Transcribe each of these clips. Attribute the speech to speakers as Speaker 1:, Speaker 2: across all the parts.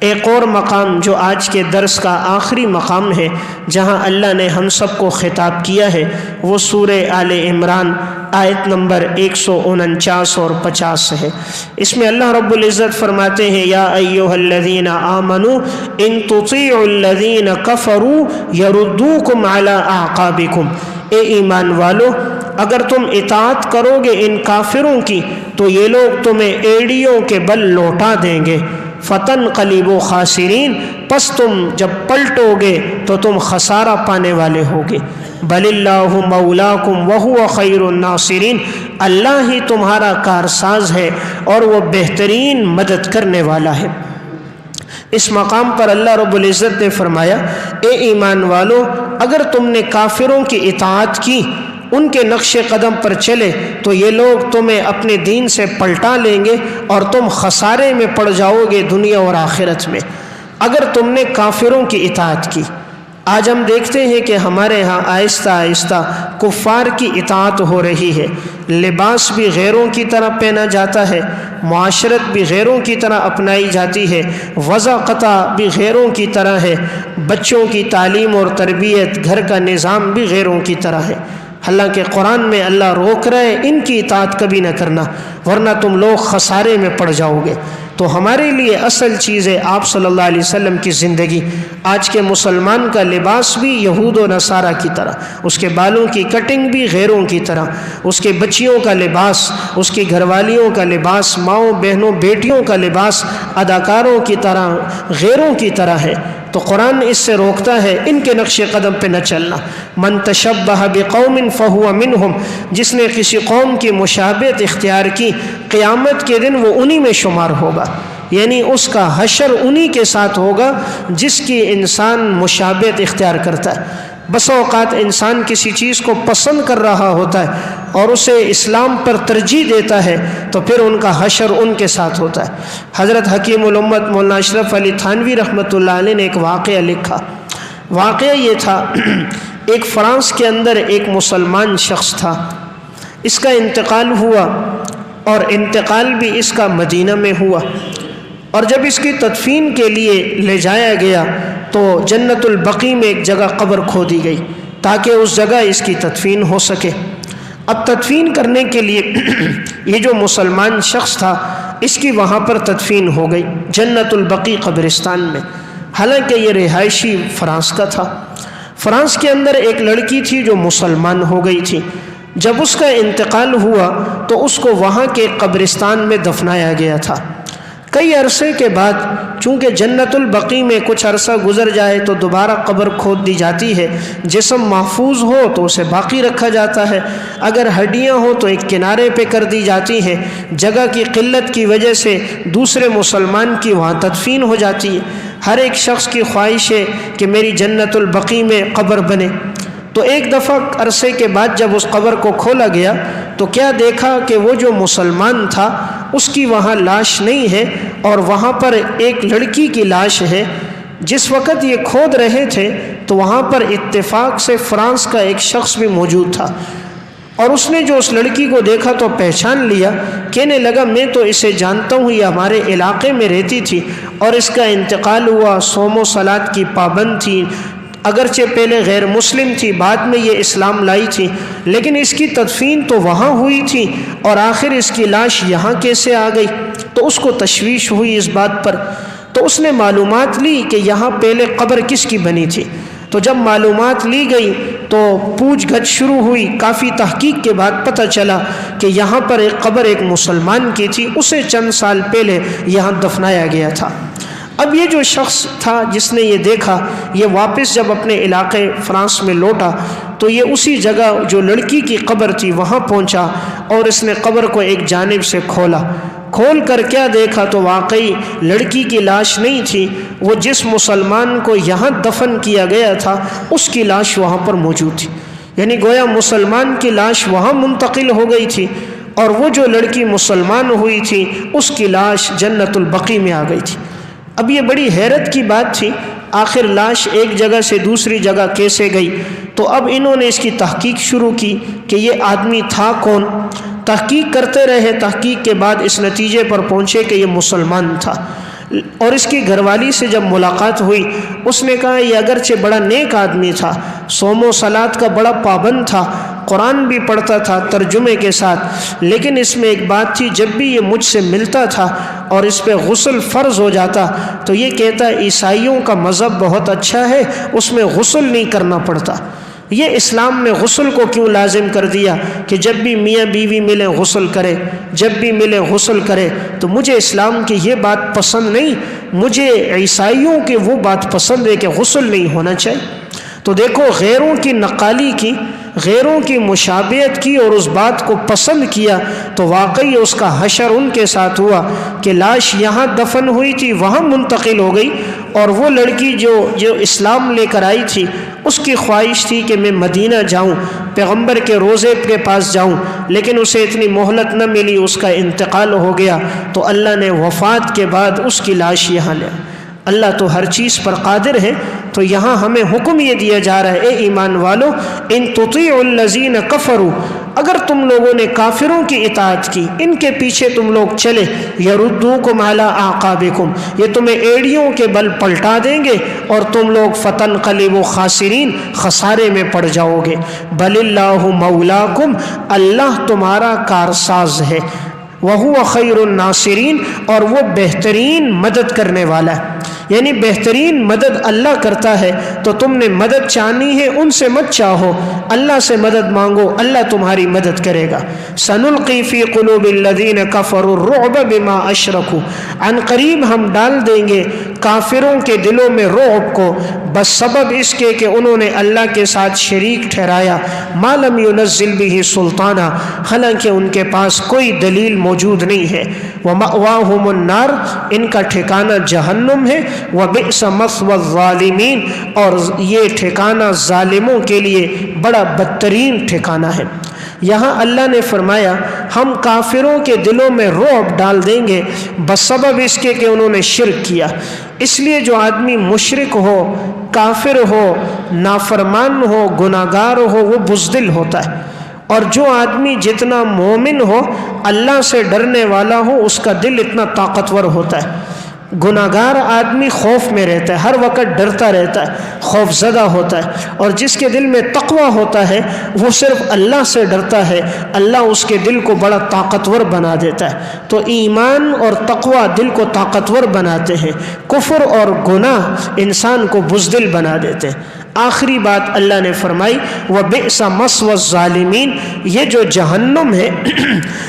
Speaker 1: ایک اور مقام جو آج کے درس کا آخری مقام ہے جہاں اللہ نے ہم سب کو خطاب کیا ہے، وہ سورہ آل عمران آیت نمبر 149 اور 50 ہے۔ اس میں اللہ رب العزت فرماتے ہیں، یا ایھا الذین آمنوا ان تطیعوا الذین کفروا یردوکم علی اعقابکم، اے ایمان والو اگر تم اطاعت کرو گے ان کافروں کی تو یہ لوگ تمہیں ایڑیوں کے بل لوٹا دیں گے، فتنقلبوا خاسرین، پس تم جب پلٹو گے تو تم خسارہ پانے والے ہوگے۔ بل اللہ مولاکم وہو خیر الناصرین، اللہ ہی تمہارا کارساز ہے اور وہ بہترین مدد کرنے والا ہے۔ اس مقام پر اللہ رب العزت نے فرمایا، اے ایمان والو اگر تم نے کافروں کی اطاعت کی، ان کے نقش قدم پر چلے تو یہ لوگ تمہیں اپنے دین سے پلٹا لیں گے اور تم خسارے میں پڑ جاؤ گے دنیا اور آخرت میں، اگر تم نے کافروں کی اطاعت کی۔ آج ہم دیکھتے ہیں کہ ہمارے ہاں آہستہ آہستہ کفار کی اطاعت ہو رہی ہے، لباس بھی غیروں کی طرح پہنا جاتا ہے، معاشرت بھی غیروں کی طرح اپنائی جاتی ہے، وضع قطع بھی غیروں کی طرح ہے، بچوں کی تعلیم اور تربیت، گھر کا نظام بھی غیروں کی طرح ہے۔ حالانکہ قرآن میں اللہ روک رہا ہے ان کی اطاعت کبھی نہ کرنا ورنہ تم لوگ خسارے میں پڑ جاؤ گے۔ تو ہمارے لیے اصل چیز ہے آپ صلی اللہ علیہ وسلم کی زندگی۔ آج کے مسلمان کا لباس بھی یہود و نصارہ کی طرح، اس کے بالوں کی کٹنگ بھی غیروں کی طرح، اس کے بچیوں کا لباس، اس کی گھر والیوں کا لباس، ماؤں بہنوں بیٹیوں کا لباس اداکاروں کی طرح غیروں کی طرح ہے۔ تو قرآن اس سے روکتا ہے ان کے نقش قدم پہ نہ چلنا۔ من تشبہ بقوم فہو منہم، جس نے کسی قوم کی مشابہت اختیار کی قیامت کے دن وہ انہی میں شمار ہوگا، یعنی اس کا حشر انہی کے ساتھ ہوگا جس کی انسان مشابہت اختیار کرتا ہے۔ بس اوقات انسان کسی چیز کو پسند کر رہا ہوتا ہے اور اسے اسلام پر ترجیح دیتا ہے تو پھر ان کا حشر ان کے ساتھ ہوتا ہے۔ حضرت حکیم الامت مولانا اشرف علی تھانوی رحمۃ اللہ علیہ نے ایک واقعہ لکھا۔ واقعہ یہ تھا، ایک فرانس کے اندر ایک مسلمان شخص تھا، اس کا انتقال ہوا اور انتقال بھی اس کا مدینہ میں ہوا، اور جب اس کی تدفین کے لیے لے جایا گیا تو جنت البقیع میں ایک جگہ قبر کھودی گئی تاکہ اس جگہ اس کی تدفین ہو سکے۔ اب تدفین کرنے کے لیے یہ جو مسلمان شخص تھا اس کی وہاں پر تدفین ہو گئی جنت البقیع قبرستان میں، حالانکہ یہ رہائشی فرانس کا تھا۔ فرانس کے اندر ایک لڑکی تھی جو مسلمان ہو گئی تھی، جب اس کا انتقال ہوا تو اس کو وہاں کے قبرستان میں دفنایا گیا تھا۔ کئی عرصے کے بعد چونکہ جنت البقیع میں کچھ عرصہ گزر جائے تو دوبارہ قبر کھود دی جاتی ہے، جسم محفوظ ہو تو اسے باقی رکھا جاتا ہے، اگر ہڈیاں ہوں تو ایک کنارے پہ کر دی جاتی ہیں، جگہ کی قلت کی وجہ سے دوسرے مسلمان کی وہاں تدفین ہو جاتی ہے۔ ہر ایک شخص کی خواہش ہے کہ میری جنت البقیع میں قبر بنے۔ تو ایک دفعہ عرصے کے بعد جب اس قبر کو کھولا گیا تو کیا دیکھا کہ وہ جو مسلمان تھا اس کی وہاں لاش نہیں ہے اور وہاں پر ایک لڑکی کی لاش ہے۔ جس وقت یہ کھود رہے تھے تو وہاں پر اتفاق سے فرانس کا ایک شخص بھی موجود تھا، اور اس نے جو اس لڑکی کو دیکھا تو پہچان لیا، کہنے لگا میں تو اسے جانتا ہوں، یہ ہمارے علاقے میں رہتی تھی اور اس کا انتقال ہوا، صوم و صلات کی پابند تھی، اگرچہ پہلے غیر مسلم تھی، بعد میں یہ اسلام لائی تھی، لیکن اس کی تدفین تو وہاں ہوئی تھی اور آخر اس کی لاش یہاں کیسے آ گئی؟ تو اس کو تشویش ہوئی اس بات پر، تو اس نے معلومات لی کہ یہاں پہلے قبر کس کی بنی تھی۔ تو جب معلومات لی گئی تو پوچھ گچھ شروع ہوئی، کافی تحقیق کے بعد پتہ چلا کہ یہاں پر ایک قبر ایک مسلمان کی تھی، اسے چند سال پہلے یہاں دفنایا گیا تھا۔ اب یہ جو شخص تھا جس نے یہ دیکھا، یہ واپس جب اپنے علاقے فرانس میں لوٹا تو یہ اسی جگہ جو لڑکی کی قبر تھی وہاں پہنچا اور اس نے قبر کو ایک جانب سے کھول کر کیا دیکھا تو واقعی لڑکی کی لاش نہیں تھی، وہ جس مسلمان کو یہاں دفن کیا گیا تھا اس کی لاش وہاں پر موجود تھی، یعنی گویا مسلمان کی لاش وہاں منتقل ہو گئی تھی اور وہ جو لڑکی مسلمان ہوئی تھی اس کی لاش جنت البقیع میں آ گئی تھی۔ اب یہ بڑی حیرت کی بات تھی، آخر لاش ایک جگہ سے دوسری جگہ کیسے گئی؟ تو اب انہوں نے اس کی تحقیق شروع کی کہ یہ آدمی تھا کون۔ تحقیق کرتے رہے، تحقیق کے بعد اس نتیجے پر پہنچے کہ یہ مسلمان تھا، اور اس کی گھر والی سے جب ملاقات ہوئی اس نے کہا یہ اگرچہ بڑا نیک آدمی تھا، صوم و صلات کا بڑا پابند تھا، قرآن بھی پڑھتا تھا ترجمے کے ساتھ، لیکن اس میں ایک بات تھی، جب بھی یہ مجھ سے ملتا تھا اور اس پہ غسل فرض ہو جاتا تو یہ کہتا عیسائیوں کا مذہب بہت اچھا ہے، اس میں غسل نہیں کرنا پڑتا۔ یہ اسلام نے غسل کو کیوں لازم کر دیا کہ جب بھی میاں بیوی ملے غسل کرے، جب بھی ملے غسل کرے؟ تو مجھے اسلام کی یہ بات پسند نہیں، مجھے عیسائیوں کی وہ بات پسند ہے کہ غسل نہیں ہونا چاہیے۔ تو دیکھو، غیروں کی نقالی کی، غیروں کی مشابہت کی اور اس بات کو پسند کیا تو واقعی اس کا حشر ان کے ساتھ ہوا کہ لاش یہاں دفن ہوئی تھی وہاں منتقل ہو گئی، اور وہ لڑکی جو اسلام لے کر آئی تھی اس کی خواہش تھی کہ میں مدینہ جاؤں، پیغمبر کے روضے کے پاس جاؤں، لیکن اسے اتنی مہلت نہ ملی، اس کا انتقال ہو گیا، تو اللہ نے وفات کے بعد اس کی لاش یہاں لے۔ اللہ تو ہر چیز پر قادر ہے، تو یہاں ہمیں حکم یہ دیا جا رہا ہے، اے ایمان والو، ان تطیعوا الذین کفروا، اگر تم لوگوں نے کافروں کی اطاعت کی، ان کے پیچھے تم لوگ چلے، یردوکم علی اعقابکم، یہ تمہیں ایڑیوں کے بل پلٹا دیں گے اور تم لوگ فتنقلبوا خاسرین، خسارے میں پڑ جاؤ گے۔ بل اللہ مولاکم، اللہ تمہارا کارساز ہے، وَهُوَ خَيْرُ النَّاصِرِينَ، اور وہ بہترین مدد کرنے والا ہے، یعنی بہترین مدد اللہ کرتا ہے، تو تم نے مدد چاہنی ہے ان سے مت چاہو، اللہ سے مدد مانگو، اللہ تمہاری مدد کرے گا۔ سَنُلْقِي فِي قُلُوبِ الَّذِينَ كَفَرُوا الرُّعْبَ بِمَا أَشْرَكُوا، عن قریب ہم ڈال دیں گے کافروں کے دلوں میں رعب کو، بس سبب اس کے کہ انہوں نے اللہ کے ساتھ شریک ٹھہرایا، مَا لَمْ يُنَزِّلْ بِهِ سُلْطَانًا، حالانکہ ان کے پاس کوئی دلیل موجود نہیں ہے، وَمَأْوَاهُمُ النَّارُ، ان کا ٹھکانہ جہنم ہے، وَبِئْسَ مَثْوَى الظَّالِمِينَ، اور یہ ٹھکانہ ظالموں کے لیے بڑا بدترین ٹھکانہ ہے۔ یہاں اللہ نے فرمایا ہم کافروں کے دلوں میں رعب ڈال دیں گے بس سبب اس کے کہ انہوں نے شرک کیا۔ اس لیے جو آدمی مشرک ہو، کافر ہو، نافرمان ہو، گناہگار ہو، وہ بزدل ہوتا ہے، اور جو آدمی جتنا مومن ہو، اللہ سے ڈرنے والا ہو، اس کا دل اتنا طاقتور ہوتا ہے۔ گناہگار آدمی خوف میں رہتا ہے، ہر وقت ڈرتا رہتا ہے، خوف زدہ ہوتا ہے، اور جس کے دل میں تقوی ہوتا ہے وہ صرف اللہ سے ڈرتا ہے، اللہ اس کے دل کو بڑا طاقتور بنا دیتا ہے۔ تو ایمان اور تقوی دل کو طاقتور بناتے ہیں، کفر اور گناہ انسان کو بزدل بنا دیتے ہیں۔ آخری بات اللہ نے فرمائی وَبِئْسَ مَثْوَى الظَّالِمِينَ، یہ جو جہنم ہے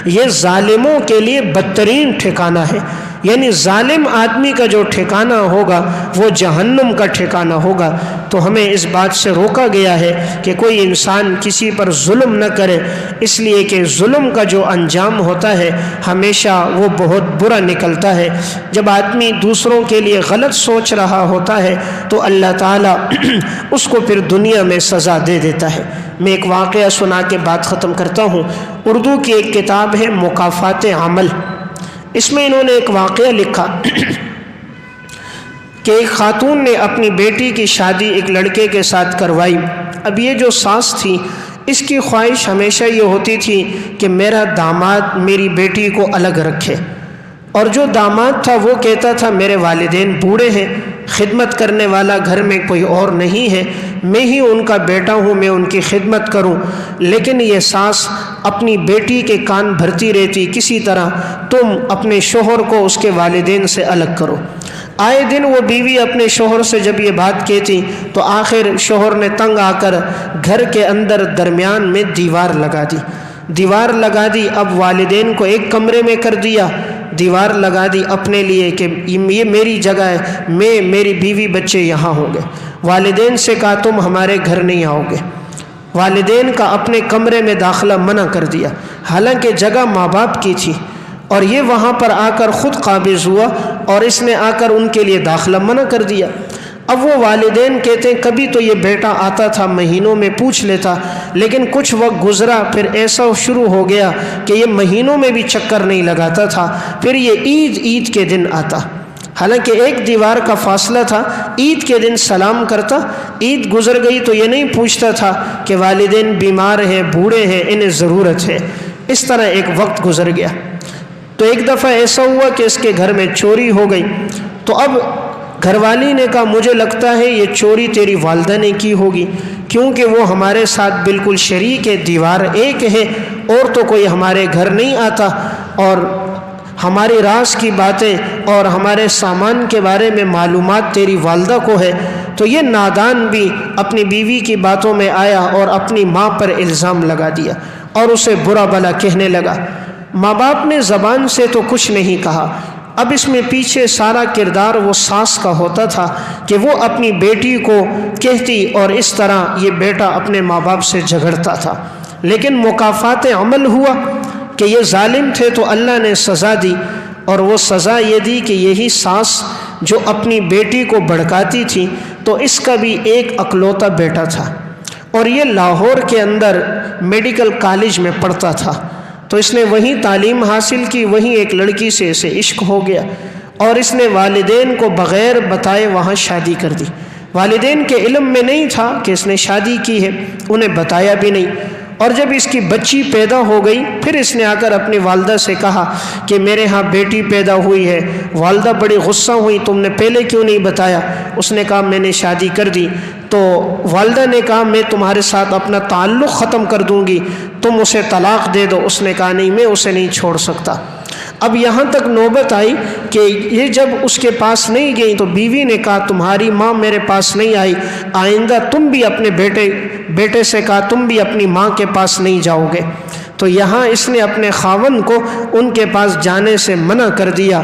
Speaker 1: یہ ظالموں کے لیے بدترین ٹھکانہ ہے، یعنی ظالم آدمی کا جو ٹھکانہ ہوگا وہ جہنم کا ٹھکانہ ہوگا۔ تو ہمیں اس بات سے روکا گیا ہے کہ کوئی انسان کسی پر ظلم نہ کرے، اس لیے کہ ظلم کا جو انجام ہوتا ہے ہمیشہ وہ بہت برا نکلتا ہے۔ جب آدمی دوسروں کے لیے غلط سوچ رہا ہوتا ہے تو اللہ تعالیٰ اس کو پھر دنیا میں سزا دے دیتا ہے۔ میں ایک واقعہ سنا کے بات ختم کرتا ہوں۔ اردو کی ایک کتاب ہے مکافات عمل، اس میں انہوں نے ایک واقعہ لکھا کہ ایک خاتون نے اپنی بیٹی کی شادی ایک لڑکے کے ساتھ کروائی۔ اب یہ جو ساس تھی اس کی خواہش ہمیشہ یہ ہوتی تھی کہ میرا داماد میری بیٹی کو الگ رکھے، اور جو داماد تھا وہ کہتا تھا میرے والدین بوڑھے ہیں، خدمت کرنے والا گھر میں کوئی اور نہیں ہے، میں ہی ان کا بیٹا ہوں، میں ان کی خدمت کروں۔ لیکن یہ ساس اپنی بیٹی کے کان بھرتی رہتی کسی طرح تم اپنے شوہر کو اس کے والدین سے الگ کرو۔ آئے دن وہ بیوی اپنے شوہر سے جب یہ بات کہتی تو آخر شوہر نے تنگ آ کر گھر کے اندر درمیان میں دیوار لگا دی۔ اب والدین کو ایک کمرے میں کر دیا، دیوار لگا دی اپنے لیے کہ یہ میری جگہ ہے، میری بیوی بچے یہاں ہوں گے۔ والدین سے کہا تم ہمارے گھر نہیں آؤ گے، والدین کا اپنے کمرے میں داخلہ منع کر دیا، حالانکہ جگہ ماں باپ کی تھی، اور یہ وہاں پر آ کر خود قابض ہوا اور اس نے آ کر ان کے لیے داخلہ منع کر دیا۔ اب وہ والدین کہتے ہیں کبھی تو یہ بیٹا آتا تھا، مہینوں میں پوچھ لیتا، لیکن کچھ وقت گزرا پھر ایسا شروع ہو گیا کہ یہ مہینوں میں بھی چکر نہیں لگاتا تھا، پھر یہ عید کے دن آتا، حالانکہ ایک دیوار کا فاصلہ تھا، عید کے دن سلام کرتا، عید گزر گئی تو یہ نہیں پوچھتا تھا کہ والدین بیمار ہیں، بوڑھے ہیں، انہیں ضرورت ہے۔ اس طرح ایک وقت گزر گیا۔ تو ایک دفعہ ایسا ہوا کہ اس کے گھر میں چوری ہو گئی، تو اب گھر والی نے کہا مجھے لگتا ہے یہ چوری تیری والدہ نے کی ہوگی، کیونکہ وہ ہمارے ساتھ بالکل شریک ہے، دیوار ایک ہے، اور تو کوئی ہمارے گھر نہیں آتا، اور ہماری راز کی باتیں اور ہمارے سامان کے بارے میں معلومات تیری والدہ کو ہے۔ تو یہ نادان بھی اپنی بیوی کی باتوں میں آیا اور اپنی ماں پر الزام لگا دیا اور اسے برا بھلا کہنے لگا۔ ماں باپ نے زبان سے تو کچھ نہیں کہا، اب اس میں پیچھے سارا کردار وہ ساس کا ہوتا تھا کہ وہ اپنی بیٹی کو کہتی، اور اس طرح یہ بیٹا اپنے ماں باپ سے جھگڑتا تھا۔ لیکن مکافات عمل ہوا کہ یہ ظالم تھے تو اللہ نے سزا دی، اور وہ سزا یہ دی کہ یہی ساس جو اپنی بیٹی کو بھڑکاتی تھی، تو اس کا بھی ایک اکلوتا بیٹا تھا، اور یہ لاہور کے اندر میڈیکل کالج میں پڑھتا تھا، تو اس نے وہیں تعلیم حاصل کی، وہیں ایک لڑکی سے اسے عشق ہو گیا، اور اس نے والدین کو بغیر بتائے وہاں شادی کر دی۔ والدین کے علم میں نہیں تھا کہ اس نے شادی کی ہے، انہیں بتایا بھی نہیں، اور جب اس کی بچی پیدا ہو گئی پھر اس نے آ کر اپنی والدہ سے کہا کہ میرے ہاں بیٹی پیدا ہوئی ہے۔ والدہ بڑی غصہ ہوئی، تم نے پہلے کیوں نہیں بتایا؟ اس نے کہا میں نے شادی کر دی۔ تو والدہ نے کہا میں تمہارے ساتھ اپنا تعلق ختم کر دوں گی، تم اسے طلاق دے دو۔ اس نے کہا نہیں، میں اسے نہیں چھوڑ سکتا۔ اب یہاں تک نوبت آئی کہ یہ جب اس کے پاس نہیں گئی تو بیوی نے کہا تمہاری ماں میرے پاس نہیں آئی، آئندہ تم بھی اپنے بیٹے سے کہا تم بھی اپنی ماں کے پاس نہیں جاؤ گے۔ تو یہاں اس نے اپنے خاوند کو ان کے پاس جانے سے منع کر دیا۔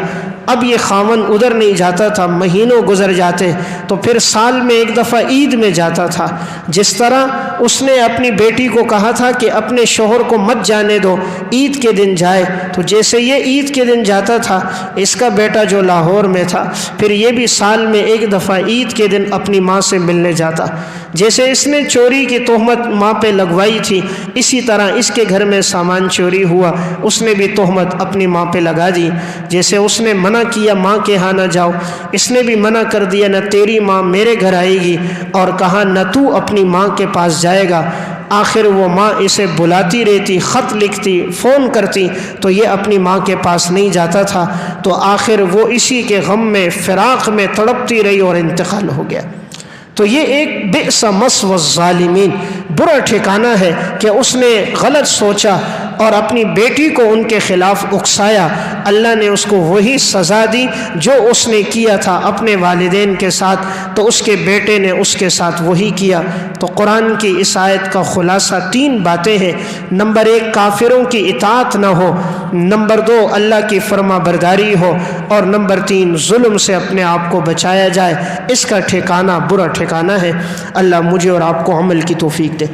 Speaker 1: اب یہ خاوند ادھر نہیں جاتا تھا، مہینوں گزر جاتے، تو پھر سال میں ایک دفعہ عید میں جاتا تھا۔ جس طرح اس نے اپنی بیٹی کو کہا تھا کہ اپنے شوہر کو مت جانے دو، عید کے دن جائے، تو جیسے یہ عید کے دن جاتا تھا، اس کا بیٹا جو لاہور میں تھا پھر یہ بھی سال میں ایک دفعہ عید کے دن اپنی ماں سے ملنے جاتا۔ جیسے اس نے چوری کی تہمت ماں پہ لگوائی تھی، اسی طرح اس کے گھر میں سامان چوری ہوا، اس نے بھی تہمت اپنی ماں پہ لگا دی۔ جیسے اس نے منع کیا ماں کے ہاں نہ جاؤ، اس نے بھی منع کر دیا نہ تیری ماں میرے گھر آئے گی، اور کہا نہ تو اپنی ماں کے پاس جائے گا۔ آخر وہ ماں اسے بلاتی رہتی، خط لکھتی، فون کرتی، تو یہ اپنی ماں کے پاس نہیں جاتا تھا، تو آخر وہ اسی کے غم میں فراق میں تڑپتی رہی اور انتقال ہو گیا۔ تو یہ ایک بئس مثوى الظالمین، برا ٹھکانہ ہے کہ اس نے غلط سوچا اور اپنی بیٹی کو ان کے خلاف اکسایا۔ اللہ نے اس کو وہی سزا دی جو اس نے کیا تھا اپنے والدین کے ساتھ، تو اس کے بیٹے نے اس کے ساتھ وہی کیا۔ تو قرآن کی اس آیت کا خلاصہ 3 باتیں ہیں۔ نمبر 1، کافروں کی اطاعت نہ ہو، نمبر 2، اللہ کی فرما برداری ہو، اور نمبر 3، ظلم سے اپنے آپ کو بچایا جائے۔ اس کا ٹھکانہ برا ٹھکانہ ہے۔ اللہ مجھے اور آپ کو عمل کی توفیق دے۔